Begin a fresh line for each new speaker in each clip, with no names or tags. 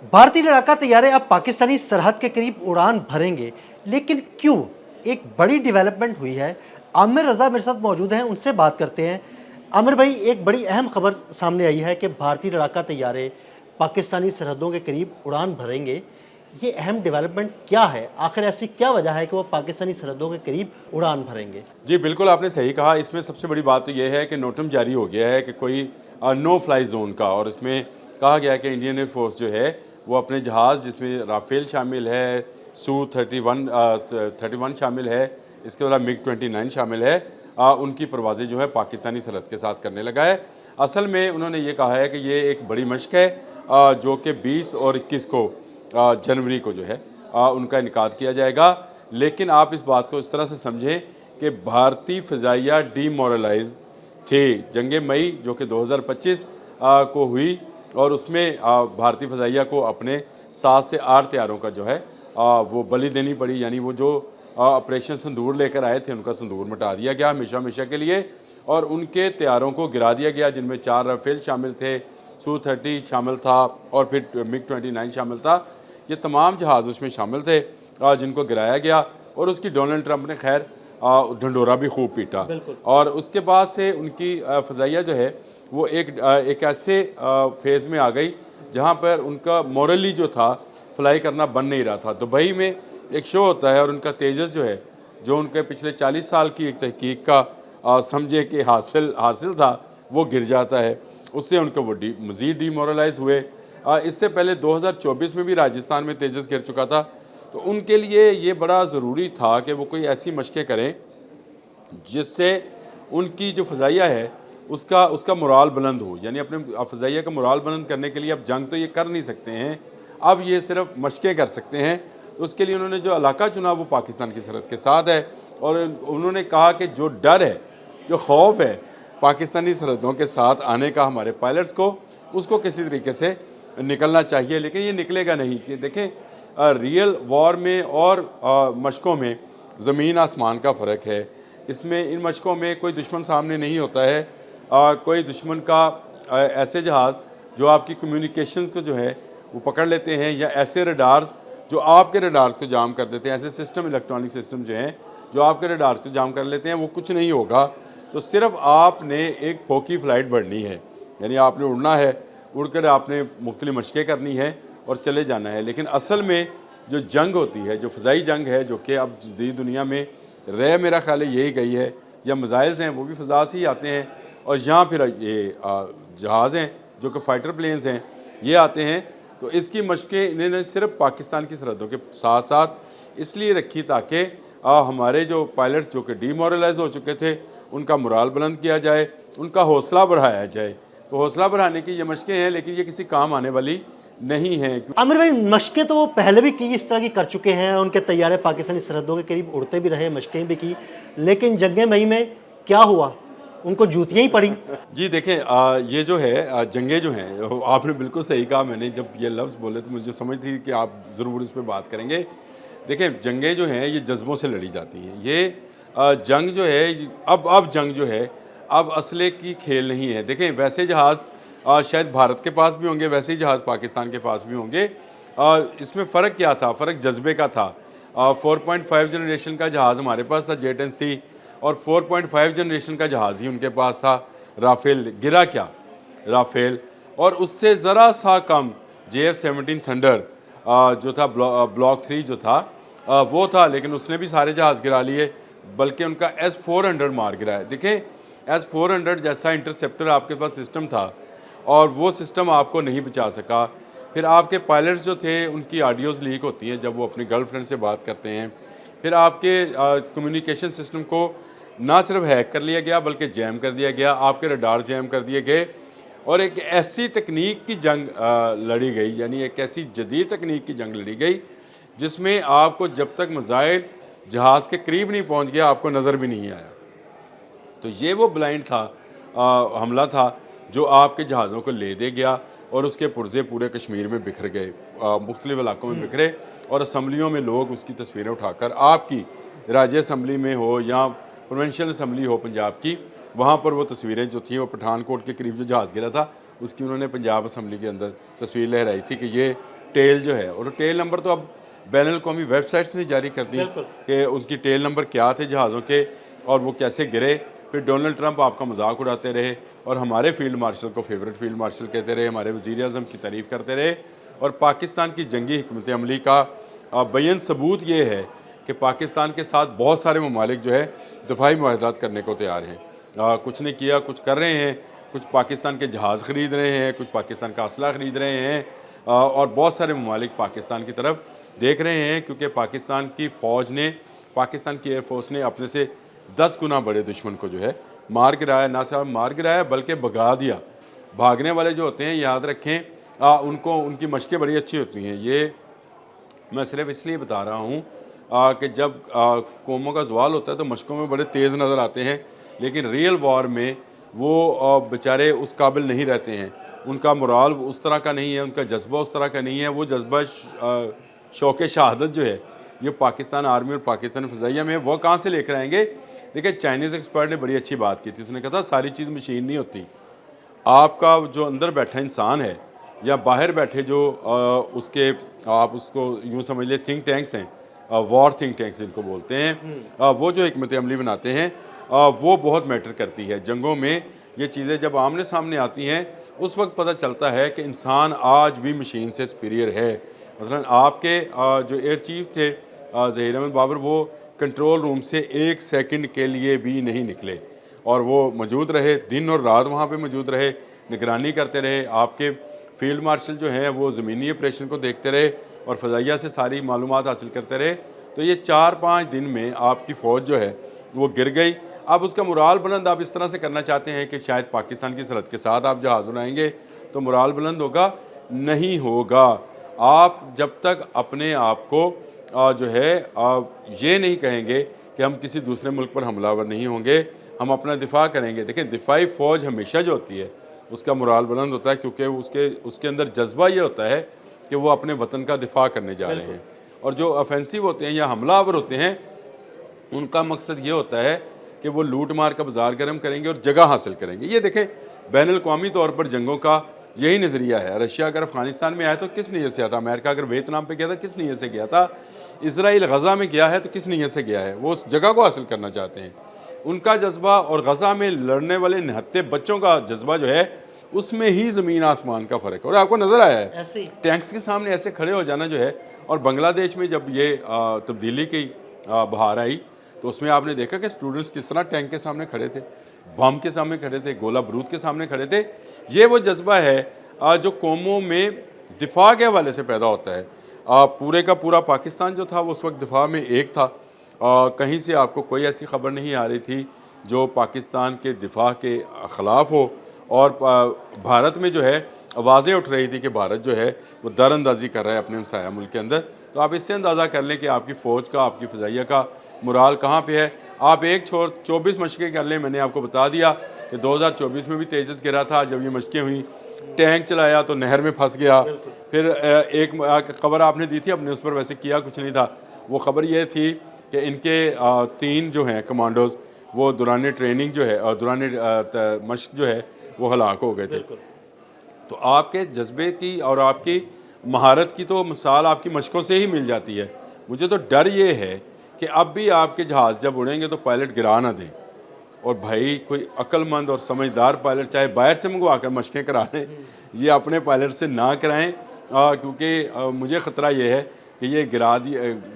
भारतीय लड़ाका तैयारे अब पाकिस्तानी सरहद के करीब उड़ान भरेंगे, लेकिन क्यों? एक बड़ी डेवलपमेंट हुई है। आमिर रजा मेरे साथ मौजूद हैं, उनसे बात करते हैं। आमिर भाई, एक बड़ी अहम खबर सामने आई है कि भारतीय लड़ाका तैयारे पाकिस्तानी सरहदों के करीब उड़ान भरेंगे। ये अहम डेवलपमेंट क्या है? आखिर ऐसी क्या वजह है कि वो पाकिस्तानी सरहदों के करीब उड़ान भरेंगे?
जी बिल्कुल, आपने सही कहा। इसमें सबसे बड़ी बात तो ये है कि नोटम जारी हो गया है कि कोई नो फ्लाई ज़ोन का, और इसमें कहा गया है कि इंडियन एयरफोर्स जो है वो अपने जहाज़, जिसमें राफेल शामिल है, Su-31 शामिल है, इसके अलावा MiG-29 शामिल है, उनकी परवाज़ें जो है पाकिस्तानी सरहद के साथ करने लगा है। असल में उन्होंने ये कहा है कि ये एक बड़ी मशक है, जो कि 20 और 21 को जनवरी को जो है उनका इनेकाद किया जाएगा। लेकिन आप इस बात को इस तरह से समझें कि भारतीय फ़िज़ाइया डीमोरलाइज थे। जंग मई जो कि 2025 को हुई, और उसमें भारतीय फ़िज़ाइया को अपने 7 से 8 तैयारों का जो है वो बलि देनी पड़ी। यानी वो जो ऑपरेशन संदूर लेकर आए थे, उनका संदूर मिटा दिया गया हमेशा हमेशा के लिए, और उनके तैयारों को गिरा दिया गया, जिनमें 4 राफेल शामिल थे, Su-30 शामिल था, और फिर MiG-29 शामिल था। ये तमाम जहाज़ उसमें शामिल थे जिनको गिराया गया, और उसकी डोनाल्ड ट्रंप ने खैर ढंडोरा भी खूब पीटा। और उसके बाद से उनकी फ़ज़ाइया जो है वो एक ऐसे फेज़ में आ गई जहाँ पर उनका मॉरली जो था फ्लाई करना बन नहीं रहा था। दुबई में एक शो होता है, और उनका तेजस जो है, जो उनके पिछले 40 साल की एक तहकीक का समझे कि हासिल था, वो गिर जाता है। उससे उनको वो मज़ीद डीमोरलाइज हुए। इससे पहले 2024 में भी राजस्थान में तेजस गिर चुका था। तो उनके लिए ये बड़ा ज़रूरी था कि वो कोई ऐसी मशक़ें करें जिससे उनकी जो फ़ज़ाइया है उसका उसका मोराल बुलंद हो। यानी अपने फ़ज़ाइया का मोराल बुलंद करने के लिए अब जंग तो ये कर नहीं सकते हैं, अब ये सिर्फ मशक़ें कर सकते हैं। तो उसके लिए उन्होंने जो इलाका चुना वो पाकिस्तान की सरहद के साथ है, और उन्होंने कहा कि जो डर है, जो खौफ है पाकिस्तानी सरहदों के साथ आने का हमारे पायलट्स को, उसको किसी तरीके से निकलना चाहिए। लेकिन ये निकलेगा नहीं। कि देखें, रियल वॉर में और मशक़ों में ज़मीन आसमान का फ़र्क है। इसमें इन मशक़ों में कोई दुश्मन सामने नहीं होता है। कोई दुश्मन का ऐसे जहाज़ जो आपकी कम्युनिकेशंस को जो है वो पकड़ लेते हैं, या ऐसे रडार्स जो आपके रडार्स को जाम कर देते हैं, ऐसे सिस्टम, इलेक्ट्रॉनिक सिस्टम जो हैं जो आपके रडार्स को जाम कर लेते हैं, वो कुछ नहीं होगा। तो सिर्फ आपने एक फोकी फ़्लाइट बढ़नी है, यानी आपने उड़ना है, उड़कर आपने मुख्तलिफ मशक़ें करनी है और चले जाना है। लेकिन असल में जो जंग होती है, जो फ़ज़ाई जंग है, जो कि अब जदीद दुनिया में रह मेरा ख्याल है यही गई है, या मिज़ाइल्स हैं वो भी फ़ज़ा से ही आते हैं, और यहाँ फिर ये जहाज़ हैं जो कि फ़ाइटर प्लेन्स हैं, ये आते हैं। तो इसकी मशक़ें इन्होंने सिर्फ पाकिस्तान की सरहदों के साथ साथ इसलिए रखी ताकि हमारे जो पायलट्स जो कि डीमोरलाइज हो चुके थे, उनका मोराल बुलंद किया जाए, उनका हौसला बढ़ाया जाए। तो हौसला बढ़ाने की ये मशक़ें हैं, लेकिन ये किसी काम आने वाली नहीं है।
आमिर भाई, मशक़ें तो वो पहले भी की, इस तरह की कर चुके हैं। उनके तैयारे पाकिस्तानी सरहदों के करीब उड़ते भी रहे, मशक़ें भी की, लेकिन जंग मई में क्या हुआ? उनको जूतियाँ ही पड़ी।
जी देखें, ये जो है जंगें जो हैं, आपने बिल्कुल सही कहा। मैंने जब ये लफ्ज़ बोले तो मुझे समझ थी कि आप ज़रूर इस पे बात करेंगे। देखें, जंगें जो हैं ये जज्बों से लड़ी जाती हैं। ये जंग जो है, अब जंग जो है अब असले की खेल नहीं है। देखें, वैसे जहाज़ शायद भारत के पास भी होंगे, वैसे ही जहाज़ पाकिस्तान के पास भी होंगे। इसमें फ़र्क क्या था? फ़र्क जज्बे का था। 4.5 जनरेशन का जहाज़ हमारे पास था, जेट एंड सी, और 4.5 जनरेशन का जहाज़ ही उनके पास था, राफेल। गिरा क्या? राफेल। और उससे ज़रा सा कम JF-17 थंडर जो था, ब्लॉक 3 जो था वो था, लेकिन उसने भी सारे जहाज़ गिरा लिए, बल्कि उनका S-400 मार गिराया। देखें, S-400 जैसा इंटरसेप्टर आपके पास सिस्टम था, और वो सिस्टम आपको नहीं बचा सका। फिर आपके पायलट्स जो थे उनकी ऑडियोज़ लीक होती हैं जब वो अपनी गर्लफ्रेंड से बात करते हैं। फिर आपके कम्युनिकेशन सिस्टम को ना सिर्फ हैक कर लिया गया, बल्कि जैम कर दिया गया, आपके रडार जैम कर दिए गए, और एक ऐसी तकनीक की जंग लड़ी गई, यानी एक ऐसी जदीद तकनीक की जंग लड़ी गई जिसमें आपको जब तक मिसाइल जहाज़ के करीब नहीं पहुंच गया, आपको नज़र भी नहीं आया। तो ये वो ब्लाइंड था, हमला था, जो आपके जहाज़ों को ले दे गया, और उसके पुर्जे पूरे कश्मीर में बिखर गए, मुख्तलिफ इलाकों में बिखरे, और असम्बलियों में लोग उसकी तस्वीरें उठाकर, आपकी राज्य असम्बली में हो या प्रोविंशियल असम्बली हो पंजाब की, वहाँ पर वो तस्वीरें जो थी, वो पठानकोट के करीब जो जहाज़ गिरा था उसकी उन्होंने पंजाब असम्बली के अंदर तस्वीर लहराई थी कि ये टेल जो है, और टेल नंबर तो अब बैनुल-अक़वामी वेबसाइट्स ने जारी कर दी कि उनकी टेल नंबर क्या थे जहाज़ों के और वो कैसे गिरे। फिर डोनाल्ड ट्रंप आपका मजाक उड़ाते रहे और हमारे फील्ड मार्शल को फेवरेट फील्ड मार्शल कहते रहे, हमारे वज़ीर आज़म की तारीफ़ करते रहे। और पाकिस्तान की जंगी हिकमत अमली का बैन सबूत ये है कि पाकिस्तान के साथ बहुत सारे ममालिक जो है दफ़ाई मुआहदात करने को तैयार हैं। कुछ ने किया, कुछ कर रहे हैं, कुछ पाकिस्तान के जहाज़ ख़रीद रहे हैं, कुछ पाकिस्तान का असला ख़रीद रहे हैं, और बहुत सारे ममालिक पाकिस्तान की तरफ देख रहे हैं, क्योंकि पाकिस्तान की फ़ौज ने, पाकिस्तान की एयरफोर्स ने अपने से 10 गुना बड़े दुश्मन को जो है मार गिराया। ना सिर्फ मार गिराया बल्कि भगा दिया। भागने वाले जो होते हैं, याद रखें, उनको उनकी मशक़ें बड़ी अच्छी होती हैं। ये मैं सिर्फ इसलिए बता रहा हूँ कि जब कौमों का ज़वाल होता है तो मशक़ों में बड़े तेज़ नज़र आते हैं, लेकिन रियल वॉर में वो बेचारे उस काबिल नहीं रहते हैं। उनका मोराल उस तरह का नहीं है, उनका जज्बा उस तरह का नहीं है। वो जज्बा शौक़ शहादत जो है ये पाकिस्तान आर्मी और पाकिस्तान फ़ज़ाइया में, वो कहाँ से लेकर आएंगे? देखिए, चाइनीज़ एक्सपर्ट ने बड़ी अच्छी बात की थी। उसने कहा था सारी चीज़ मशीन नहीं होती, आपका जो अंदर बैठा इंसान है या बाहर बैठे जो उसके, आप उसको यूँ समझ लें थिंक टैंक्स हैं, वॉर थिंक टैंक्स जिनको बोलते हैं, वो जो हिकमत अमली बनाते हैं, वो बहुत मैटर करती है। जंगों में ये चीज़ें जब आमने सामने आती हैं उस वक्त पता चलता है कि इंसान आज भी मशीन से सुपीरियर है। मसलन आपके जो एयर चीफ थे ज़हीर अहमद बाबर, वो कंट्रोल रूम से 1 सेकंड के लिए भी नहीं निकले और वो मौजूद रहे, दिन और रात वहाँ पे मौजूद रहे, निगरानी करते रहे। आपके फील्ड मार्शल जो हैं वो ज़मीनी ऑपरेशन को देखते रहे और फ़ज़ाइया से सारी मालूमात हासिल करते रहे। तो ये 4-5 दिन में आपकी फ़ौज जो है वो गिर गई। अब उसका मुराल बुलंद आप इस तरह से करना चाहते हैं कि शायद पाकिस्तान की सरहद के साथ आप जहाज़ उड़ाएंगे तो मुराल बुलंद होगा, नहीं होगा। आप जब तक अपने आप को जो है ये नहीं कहेंगे कि हम किसी दूसरे मुल्क पर हमलावर नहीं होंगे, हम अपना दिफा करेंगे। देखें, दिफाई फ़ौज हमेशा जो होती है उसका मुराल बुलंद होता है, क्योंकि उसके अंदर जज्बा ये होता है कि वो अपने वतन का दिफा करने जा रहे हैं। और जो ऑफेंसिव होते हैं या हमलावर होते हैं, उनका मकसद ये होता है कि वो लूट मार का बाजार गर्म करेंगे और जगह हासिल करेंगे। ये देखें, बैनुल-अक़वामी तौर पर जंगों का यही नज़रिया है। रशिया अगर अफ़गानिस्तान में आया तो किस नीयत से आता? अमेरिका अगर वियतनाम पे गया था किस नीयत से गया था? इसराइल गज़ा में गया है तो किस नीयत से गया है? वो उस जगह को हासिल करना चाहते हैं। उनका जज्बा और गज़ा में लड़ने वाले निहत्थे बच्चों का जज्बा जो है, उसमें ही ज़मीन आसमान का फ़र्क है। और आपको नज़र आया है टैंक्स के सामने ऐसे खड़े हो जाना जो है। और बांग्लादेश में जब ये तब्दीली की बहार आई तो उसमें आपने देखा कि स्टूडेंट्स किस तरह टैंक के सामने खड़े थे, बम के सामने खड़े थे, गोला बारूद के सामने खड़े थे। ये वो जज्बा है जो कौमों में दिफा के हवाले से पैदा होता है। पूरे का पूरा पाकिस्तान जो था वो उस वक्त दिफा में एक था। कहीं से आपको कोई ऐसी खबर नहीं आ रही थी जो पाकिस्तान के दिफा के ख़िलाफ़ हो। और भारत में जो है आवाज़ें उठ रही थी कि भारत जो है वो दरअंदाज़ी कर रहा है अपने हमसाया मुल्क के अंदर। तो आप इससे अंदाज़ा कर लें कि आपकी फ़ौज का, आपकी फ़ज़ाइया का मुराल कहाँ पे है। आप एक छोड़ 24 मशक़ें कर लें। मैंने आपको बता दिया कि 2024 में भी तेजस गिरा था। जब ये मशक़ें हुई, टैंक चलाया तो नहर में फंस गया। फिर एक खबर आपने दी थी, अपने उस पर वैसे किया कुछ नहीं था। वो खबर ये थी कि इनके 3 जो हैं कमांडोज़ वो दौरान ट्रेनिंग जो है और दौरान मशक़ जो है वो हलाक हो गए थे। तो आपके जज्बे की और आपकी महारत की तो मिसाल आपकी मशक़ों से ही मिल जाती है। मुझे तो डर ये है कि अब भी आपके जहाज़ जब उड़ेंगे तो पायलट गिरा ना दें। और भाई, कोई अक्लमंद और समझदार पायलट चाहे बाहर से मंगवा कर मशक़ें करा लें, ये अपने पायलट से ना कराएं, क्योंकि मुझे ख़तरा ये है कि ये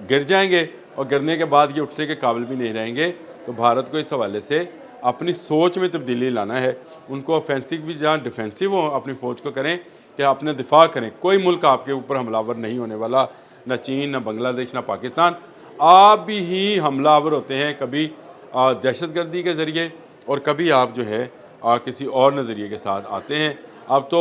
गिर जाएंगे और गिरने के बाद ये उठने के काबिल भी नहीं रहेंगे। तो भारत को इस हवाले से अपनी सोच में तब्दीली लाना है। उनको ऑफेंसिव भी जहाँ डिफेंसिव हो अपनी फ़ौज को करें कि अपने दिफा करें। कोई मुल्क आपके ऊपर हमलावर नहीं होने वाला, न चीन, न बांग्लादेश, न पाकिस्तान। आप भी ही हमलावर होते हैं, कभी दहशतगर्दी के ज़रिए और कभी आप जो है किसी और नज़रिए के साथ आते हैं। अब तो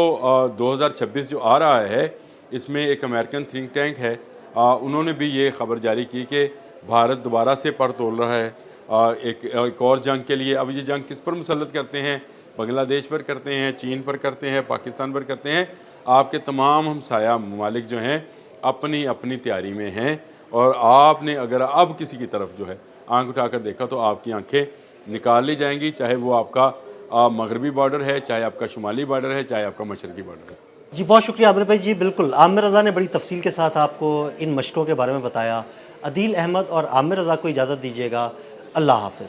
2026 जो आ रहा है इसमें एक अमेरिकन थिंक टैंक है, उन्होंने भी ये खबर जारी की कि भारत दोबारा से पर तोल रहा है एक और जंग के लिए। अब ये जंग किस पर मुसल्लत करते हैं? बांग्लादेश पर करते हैं, चीन पर करते हैं, पाकिस्तान पर करते हैं। आपके तमाम हमसाया ममालिक जो हैं अपनी अपनी तैयारी में हैं। और आपने अगर अब किसी की तरफ जो है आंख उठाकर देखा तो आपकी आंखें निकाल ली जाएंगी, चाहे वो आपका मगरबी बॉर्डर है, चाहे आपका शुमाली बॉर्डर है, चाहे आपका मशरकी बॉर्डर है।
जी बहुत शुक्रिया आमिर भाई जी। बिल्कुल आमिर रज़ा ने बड़ी तफसील के साथ आपको इन मशकों के बारे में बताया। अदील अहमद और आमिर रज़ा को इजाज़त दीजिएगा। अल्लाह हाफ़िज़।